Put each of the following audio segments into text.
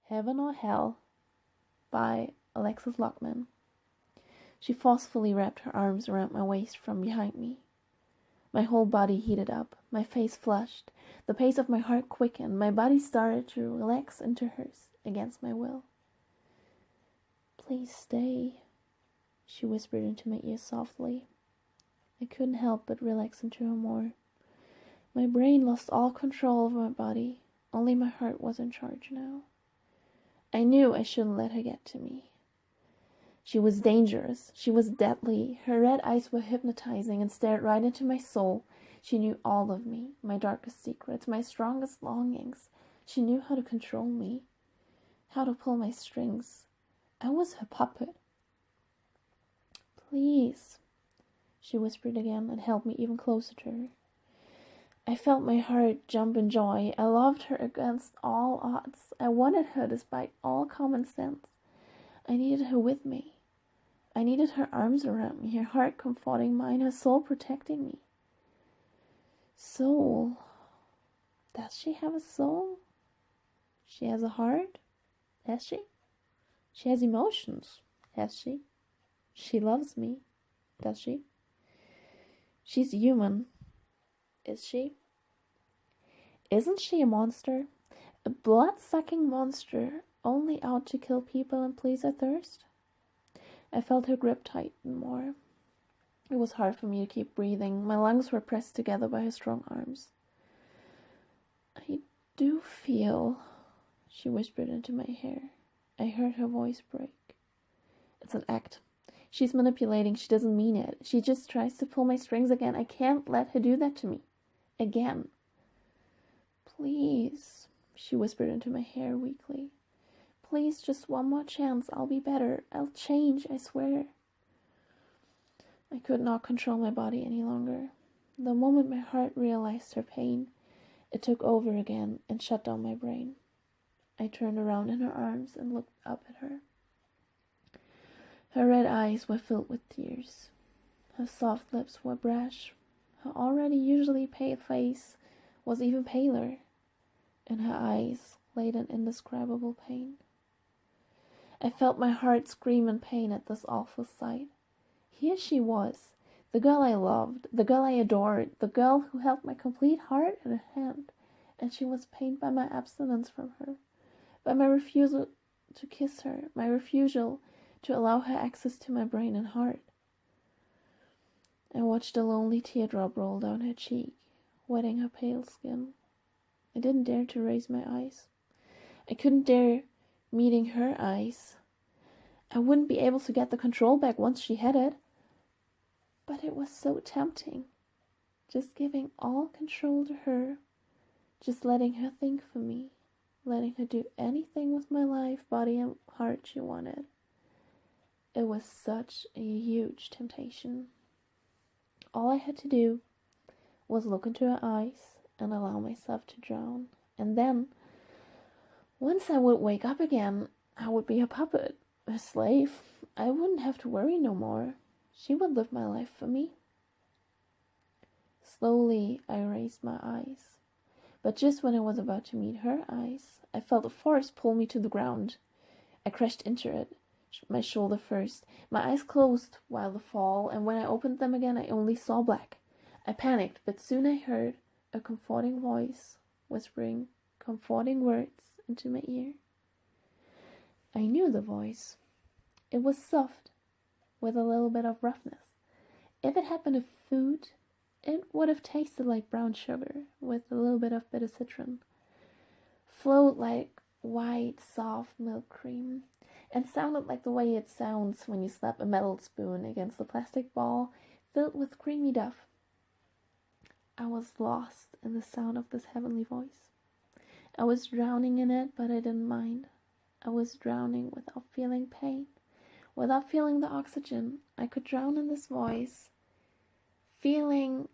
Heaven or Hell by Alexis Loghman. She forcefully wrapped her arms around my waist from behind me. My whole body heated up, my face flushed, the pace of my heart quickened, my body started to relax into hers against my will. "Please stay," she whispered into my ear softly. I couldn't help but relax into her more. My brain lost all control over my body, only my heart was in charge now. I knew I shouldn't let her get to me. She was dangerous. She was deadly. Her red eyes were hypnotizing and stared right into my soul. She knew all of me, my darkest secrets, my strongest longings. She knew how to control me, how to pull my strings. I was her puppet. "Please," she whispered again and held me even closer to her. I felt my heart jump in joy. I loved her against all odds. I wanted her despite all common sense. I needed her with me. I needed her arms around me, her heart comforting mine, her soul protecting me. Soul? Does she have a soul? She has a heart? Has she? She has emotions? Has she? She loves me? Does she? She's human. Is she? Isn't she a monster? A blood-sucking monster, only out to kill people and please her thirst? I felt her grip tighten more. It was hard for me to keep breathing. My lungs were pressed together by her strong arms. "I do feel," she whispered into my hair. I heard her voice break. "It's an act. She's manipulating. She doesn't mean it. She just tries to pull my strings again. I can't let her do that to me. Again." "Please," she whispered into my hair weakly. "Please, just one more chance. I'll be better. I'll change, I swear." I could not control my body any longer. The moment my heart realized her pain, it took over again and shut down my brain. I turned around in her arms and looked up at her. Her red eyes were filled with tears. Her soft lips were brash. Her already usually pale face was even paler. In her eyes lay an indescribable pain. I felt my heart scream in pain at this awful sight. Here she was, the girl I loved, the girl I adored, the girl who held my complete heart in her hand, and she was pained by my abstinence from her, by my refusal to kiss her, my refusal to allow her access to my brain and heart. I watched a lonely teardrop roll down her cheek, wetting her pale skin. I didn't dare to raise my eyes. I couldn't dare meeting her eyes. I wouldn't be able to get the control back once she had it. But it was so tempting. Just giving all control to her. Just letting her think for me. Letting her do anything with my life, body, and heart she wanted. It was such a huge temptation. All I had to do was look into her eyes and allow myself to drown. And then, once I would wake up again, I would be a puppet, a slave. I wouldn't have to worry no more. She would live my life for me. Slowly, I raised my eyes. But just when I was about to meet her eyes, I felt a force pull me to the ground. I crashed into it, my shoulder first. My eyes closed while the fall, and when I opened them again, I only saw black. I panicked, but soon I heard a comforting voice whispering comforting words into my ear. I knew the voice. It was soft, with a little bit of roughness. If it had been a food, it would have tasted like brown sugar, with a little bit of bitter citron. Flowed like white, soft milk cream, and sounded like the way it sounds when you slap a metal spoon against a plastic ball filled with creamy duff. I was lost in the sound of this heavenly voice. I was drowning in it, but I didn't mind. I was drowning without feeling pain, without feeling the oxygen. I could drown in this voice, feeling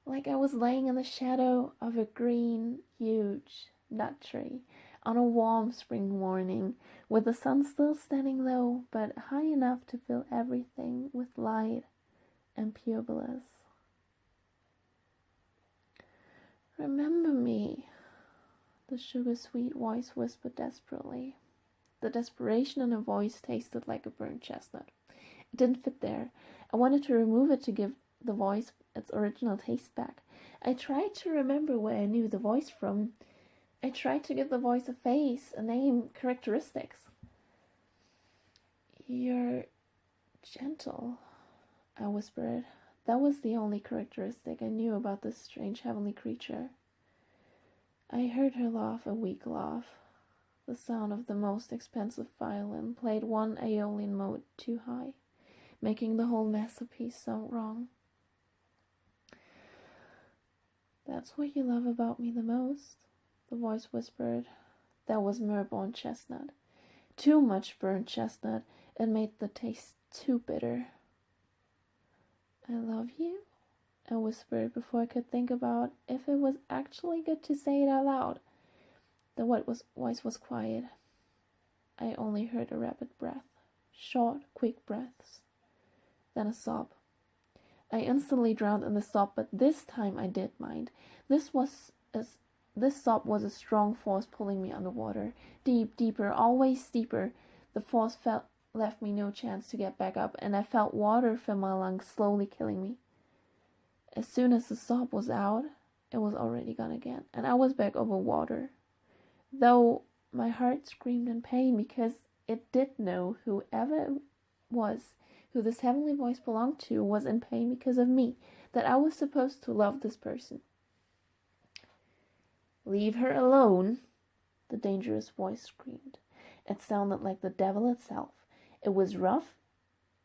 like I was laying in the shadow of a green, huge nut tree on a warm spring morning, with the sun still standing low, but high enough to fill everything with light and pure bliss. "Remember me," the sugar-sweet voice whispered desperately. The desperation in her voice tasted like a burnt chestnut. It didn't fit there. I wanted to remove it to give the voice its original taste back. I tried to remember where I knew the voice from. I tried to give the voice a face, a name, characteristics. "You're gentle," I whispered. That was the only characteristic I knew about this strange heavenly creature. I heard her laugh, a weak laugh. The sound of the most expensive violin played one Aeolian mode too high, making the whole masterpiece sound wrong. "That's what you love about me the most," the voice whispered. That was Merborn chestnut. Too much burnt chestnut. It made the taste too bitter. "I love you," I whispered before I could think about if it was actually good to say it out loud. The voice was quiet. I only heard a rapid breath, short, quick breaths, then a sob. I instantly drowned in the sob, but this time I did mind. This sob was a strong force pulling me underwater, deep, deeper, always deeper. The force left me no chance to get back up, and I felt water fill my lungs, slowly killing me. As soon as the sob was out, it was already gone again, and I was back over water. Though my heart screamed in pain because it did know whoever it was, who this heavenly voice belonged to, was in pain because of me, that I was supposed to love this person. "Leave her alone," the dangerous voice screamed. It sounded like the devil itself. It was rough,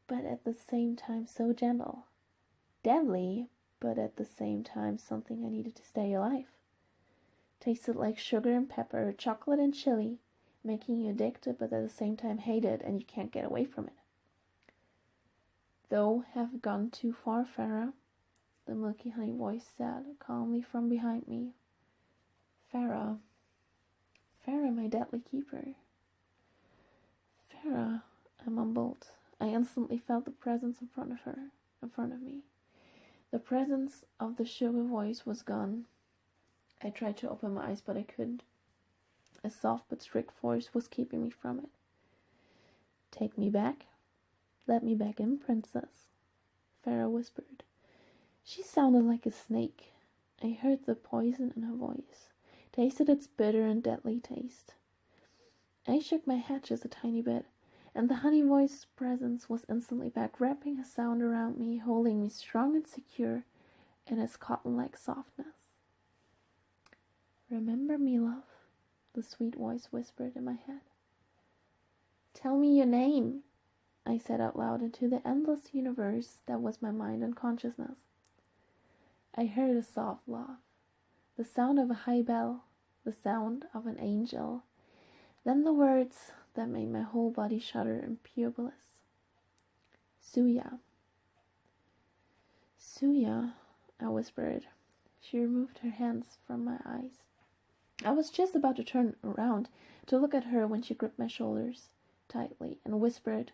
but at the same time so gentle. Deadly, but at the same time something I needed to stay alive. Tasted like sugar and pepper, chocolate and chili, making you addicted but at the same time hated, and you can't get away from it. "Thou have gone too far, Farah," the milky honey voice said calmly from behind me. Farah, my deadly keeper." "Farah," I mumbled. I instantly felt the presence in front of me. The presence of the sugar voice was gone. I tried to open my eyes, but I couldn't. A soft but strict force was keeping me from it. "Take me back. Let me back in, princess," Farah whispered. She sounded like a snake. I heard the poison in her voice, tasted its bitter and deadly taste. I shook my head just a tiny bit, and the honey voice's presence was instantly back, wrapping a sound around me, holding me strong and secure in its cotton-like softness. "Remember me, love," the sweet voice whispered in my head. "Tell me your name," I said out loud into the endless universe that was my mind and consciousness. I heard a soft laugh, the sound of a high bell, the sound of an angel, then the words that made my whole body shudder in pure bliss. "Suya." "Suya," I whispered. She removed her hands from my eyes. I was just about to turn around to look at her when she gripped my shoulders tightly and whispered,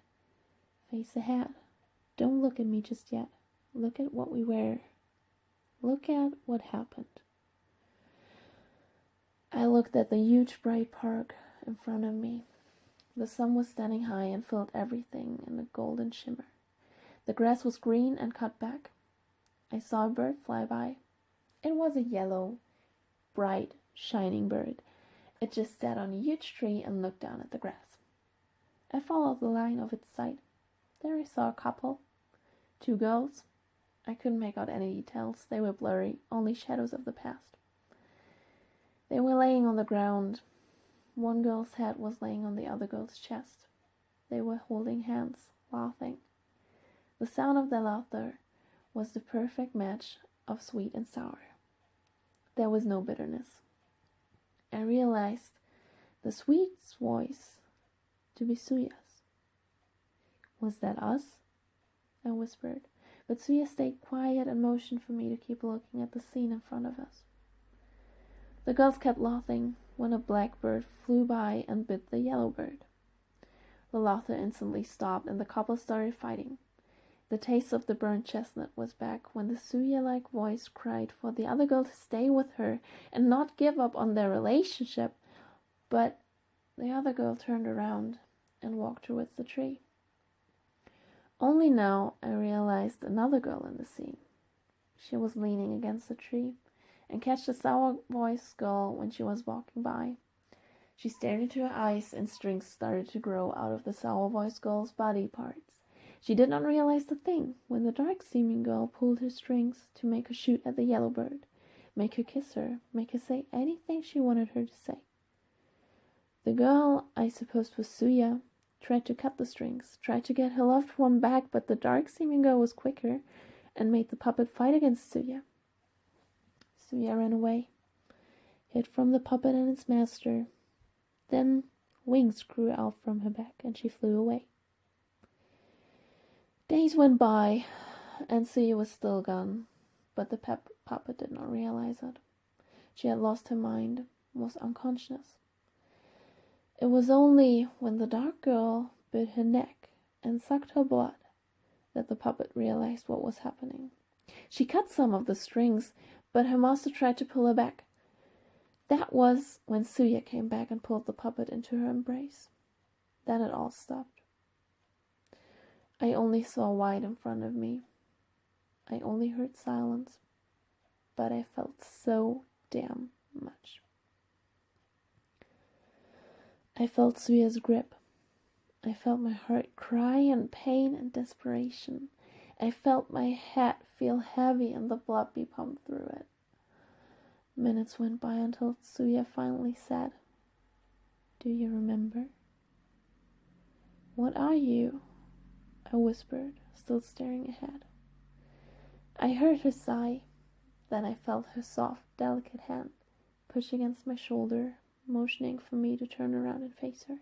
"Face ahead. Don't look at me just yet. Look at what we were. Look at what happened." I looked at the huge bright park in front of me. The sun was standing high and filled everything in a golden shimmer. The grass was green and cut back. I saw a bird fly by. It was a yellow, bright, shining bird. It just sat on a huge tree and looked down at the grass. I followed the line of its sight. There I saw a couple. 2 girls. I couldn't make out any details. They were blurry, only shadows of the past. They were laying on the ground. One girl's head was laying on the other girl's chest. They were holding hands, laughing. The sound of their laughter was the perfect match of sweet and sour. There was no bitterness. I realized the sweet voice to be Suya's. "Was that us?" I whispered, but Suya stayed quiet and motioned for me to keep looking at the scene in front of us. The girls kept laughing when a black bird flew by and bit the yellow bird. The laughter instantly stopped and the couple started fighting. The taste of the burnt chestnut was back when the Suya-like voice cried for the other girl to stay with her and not give up on their relationship, but the other girl turned around and walked towards the tree. Only now I realized another girl in the scene. She was leaning against the tree and catched the sour-voiced girl when she was walking by. She stared into her eyes, and strings started to grow out of the sour-voiced girl's body parts. She did not realize the thing when the dark-seeming girl pulled her strings to make her shoot at the yellow bird, make her kiss her, make her say anything she wanted her to say. The girl, I supposed was Suya, tried to cut the strings, tried to get her loved one back, but the dark-seeming girl was quicker and made the puppet fight against Suya. Suya ran away, hid from the puppet and its master. Then wings grew out from her back and she flew away. Days went by and Suya was still gone, but the puppet did not realize it. She had lost her mind, was unconscious. It was only when the dark girl bit her neck and sucked her blood that the puppet realized what was happening. She cut some of the strings, but her master tried to pull her back. That was when Suya came back and pulled the puppet into her embrace. Then it all stopped. I only saw white in front of me. I only heard silence, but I felt so damn much. I felt Suya's grip. I felt my heart cry in pain and desperation. I felt my head feel heavy and the blood be pumped through it. Minutes went by until Suya finally said, "Do you remember?" "What are you?" I whispered, still staring ahead. I heard her sigh. Then I felt her soft, delicate hand push against my shoulder, motioning for me to turn around and face her.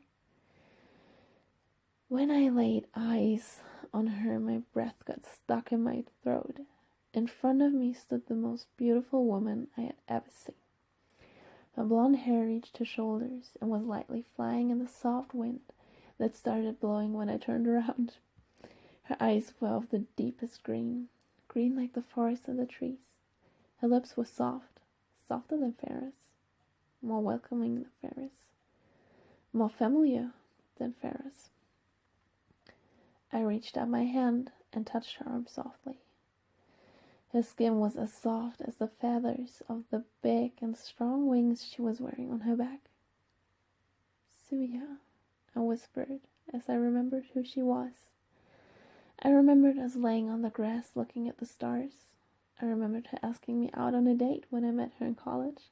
When I laid eyes on her, my breath got stuck in my throat. In front of me stood the most beautiful woman I had ever seen. Her blonde hair reached her shoulders and was lightly flying in the soft wind that started blowing when I turned around. Her eyes were of the deepest green, green like the forest and the trees. Her lips were soft, softer than Farah's, more welcoming than Farah's, more familiar than Farah's. I reached out my hand and touched her arm softly. Her skin was as soft as the feathers of the big and strong wings she was wearing on her back. "Suya," I whispered as I remembered who she was. I remembered us laying on the grass looking at the stars. I remembered her asking me out on a date when I met her in college.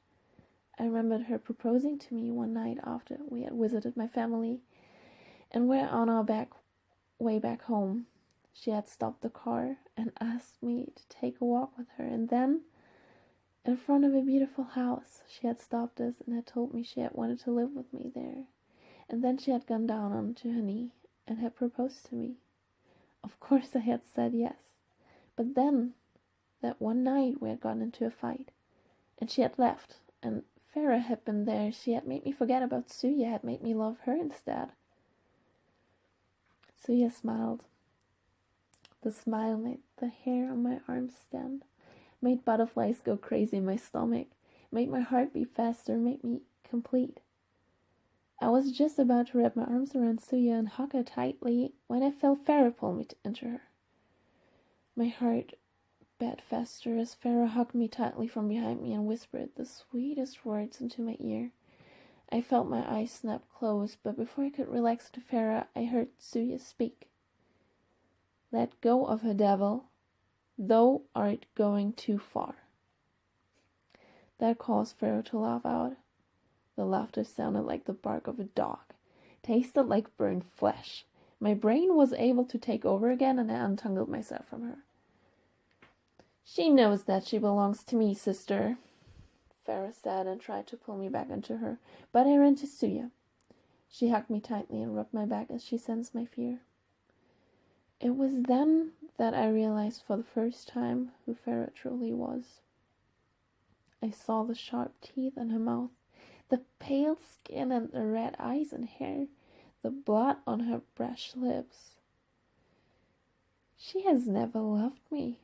I remembered her proposing to me one night after we had visited my family and were on our way back home. She had stopped the car and asked me to take a walk with her, and then, in front of a beautiful house, she had stopped us and had told me she had wanted to live with me there. And then she had gone down onto her knee and had proposed to me. Of course I had said yes. But then, that one night we had gotten into a fight, and she had left, and Farah had been there. She had made me forget about Suya, had made me love her instead. Suya smiled. The smile made the hair on my arms stand, made butterflies go crazy in my stomach, made my heart beat faster, made me complete. I was just about to wrap my arms around Suya and hug her tightly when I felt Farah pull me into her. My heart beat faster as Farah hugged me tightly from behind me and whispered the sweetest words into my ear. I felt my eyes snap closed, but before I could relax into Farah, I heard Suya speak. "Let go of her, devil. Thou art going too far." That caused Farah to laugh out. The laughter sounded like the bark of a dog, tasted like burnt flesh. My brain was able to take over again, and I untangled myself from her. "She knows that she belongs to me, sister," Farah said and tried to pull me back into her, but I ran to Suya. She hugged me tightly and rubbed my back as she sensed my fear. It was then that I realized for the first time who Farah truly was. I saw the sharp teeth in her mouth, the pale skin and the red eyes and hair, the blood on her brushed lips. She has never loved me.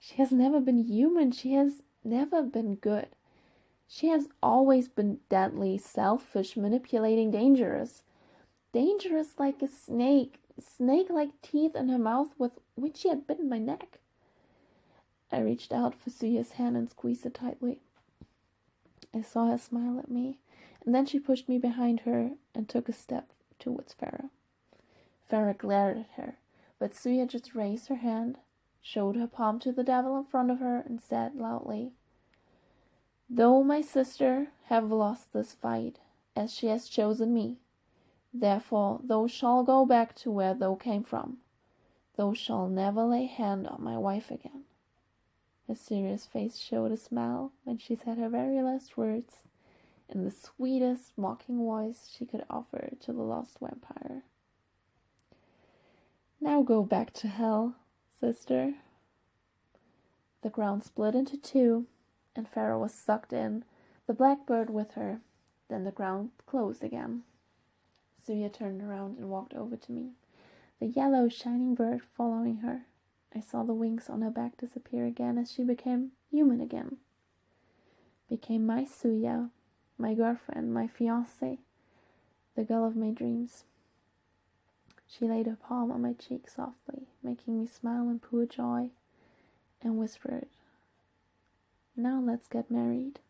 She has never been human. She has never been good. She has always been deadly, selfish, manipulating, dangerous. Dangerous like a snake. Snake-like teeth in her mouth with which she had bitten my neck. I reached out for Suya's hand and squeezed it tightly. I saw her smile at me, and then she pushed me behind her and took a step towards Farah. Farah glared at her, but Suya just raised her hand, showed her palm to the devil in front of her, and said loudly, "Though my sister have lost this fight, as she has chosen me, therefore thou shalt go back to where thou came from. Thou shalt never lay hand on my wife again." Her serious face showed a smile when she said her very last words in the sweetest mocking voice she could offer to the lost vampire. "Now go back to hell, sister." The ground split into two, and Farah was sucked in, the blackbird with her. Then the ground closed again. Suya turned around and walked over to me, the yellow shining bird following her. I saw the wings on her back disappear again as she became human again. Became my Suya, my girlfriend, my fiancée, the girl of my dreams. She laid her palm on my cheek softly, making me smile in pure joy, and whispered, "Now let's get married."